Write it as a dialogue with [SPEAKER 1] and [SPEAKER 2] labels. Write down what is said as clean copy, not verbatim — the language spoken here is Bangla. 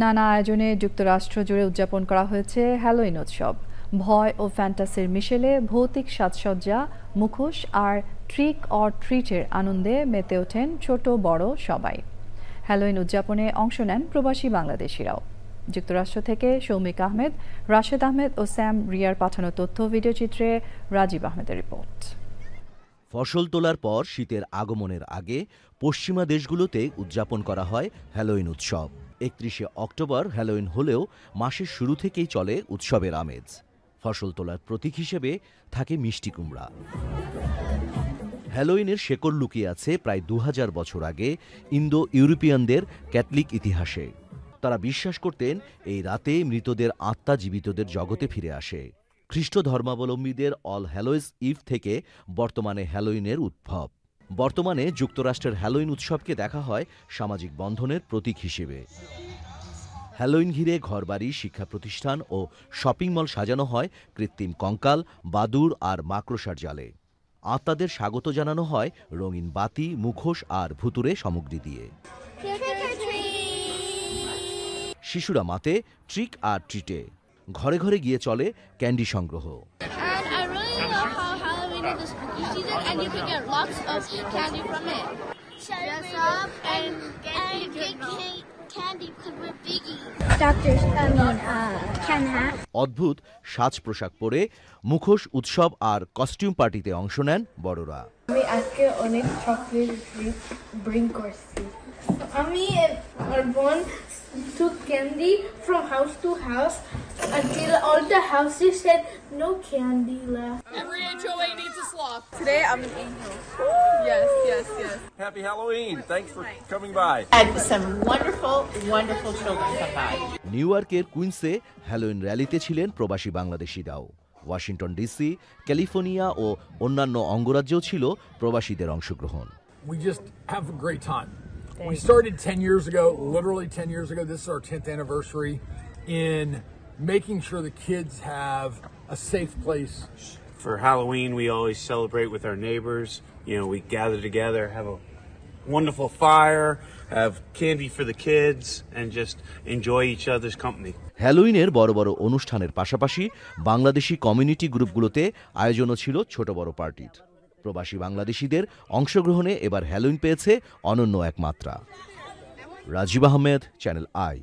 [SPEAKER 1] নানা আয়োজনে যুক্তরাষ্ট্র জুড়ে উদযাপন করা হয়েছে হ্যালোইন উৎসব। ভয় ও ফ্যান্টাসির মিশেলে ভৌতিক সাজসজ্জা, মুখোশ আর ট্রিক অর ট্রিটের আনন্দে মেতে ওঠেন ছোট বড় সবাই। হ্যালোইন উদযাপনে অংশ নেন প্রবাসী বাংলাদেশিরাও। যুক্তরাষ্ট্র থেকে সৌমিক আহমেদ, রাশেদ আহমেদ ও স্যাম রিয়ার পাঠানো তথ্য ভিডিওচিত্রে রাজীব আহমেদের রিপোর্ট।
[SPEAKER 2] ফসল তোলার পর শীতের আগমনের আগে পশ্চিমা দেশগুলোতে উদযাপন করা হয় হ্যালোইন উৎসব। 31শে অক্টোবর হ্যালোইন হলেও মাসের শুরু থেকেই চলে উৎসবের আমেজ। ফসল তোলার প্রতীক হিসেবে থাকে মিষ্টি কুমড়া। হ্যালোইনের শেকড় লুকিয়ে আছে প্রায় 2000 বছর আগে ইন্দো ইউরোপিয়ানদের ক্যাথলিক ইতিহাসে। তারা বিশ্বাস করতেন এই রাতে মৃতদের আত্মা জীবিতদের জগতে ফিরে আসে। খ্রিস্ট ধর্মাবলম্বীদের অল হ্যালোইস ইভ থেকে বর্তমানে হ্যালোইনের উদ্ভব। বর্তমানে যুক্তরাষ্ট্রের হ্যালোইন উৎসবকে দেখা হয় সামাজিক বন্ধনের প্রতীক হিসেবে। হ্যালোইন ঘিরে ঘরবাড়ি, শিক্ষা প্রতিষ্ঠান ও শপিং মল সাজানো হয় কৃত্রিম কঙ্কাল, বাদুড় আর মাকড়সার জালে। আত্মাদের স্বাগত জানানো হয় রঙিন বাতি, মুখোশ আর ভুতুড়ে সামগ্রী দিয়ে। শিশুরা মাতে ট্রিক আর ট্রিটে। ঘরে ঘরে গিয়ে চলে ক্যান্ডি সংগ্রহ। অদ্ভুত সাজ পোশাক পরে মুখোশ উৎসব আর কস্টিউম পার্টিতে অংশ নেন বড়রা।
[SPEAKER 3] আমি আজকে অনেক চকলেট ব্রিং করছি। আমি আর বোন took candy from house to house until all the houses said no candy left.
[SPEAKER 4] Every HOA needs a sloth. Today I'm an angel. Yes, yes, yes.
[SPEAKER 5] Happy Halloween. Thanks for coming by.
[SPEAKER 6] And some wonderful, wonderful children come by.
[SPEAKER 2] New ইয়র্কের কুইন্সে হ্যালোইন র্যালিতে ছিলেন প্রবাসী বাংলাদেশিরাও। ওয়াশিংটন ডিসি, ক্যালিফোর্নিয়া ও অন্যান্য অঙ্গরাজ্যেও ছিল প্রবাসীদের অংশগ্রহণ।
[SPEAKER 7] We just have a great time. We started 10 years ago, literally 10 years ago. This is our 10th anniversary in making sure the kids have a safe place.
[SPEAKER 8] For Halloween, we always celebrate with our neighbors. You know, we gather together, have a wonderful fire, have candy for the kids, and just enjoy each other's company.
[SPEAKER 2] হ্যালোইনের বড় বড় অনুষ্ঠানের পাশাপাশি বাংলাদেশি কমিউনিটি গ্রুপগুলোতে আয়োজনও ছিল ছোট বড় পার্টির। প্রবাসী বাংলাদেশিদের অংশগ্রহণে এবার হ্যালোইন পেয়েছে অনন্য এক মাত্রা। Rajib Ahmed, Channel I.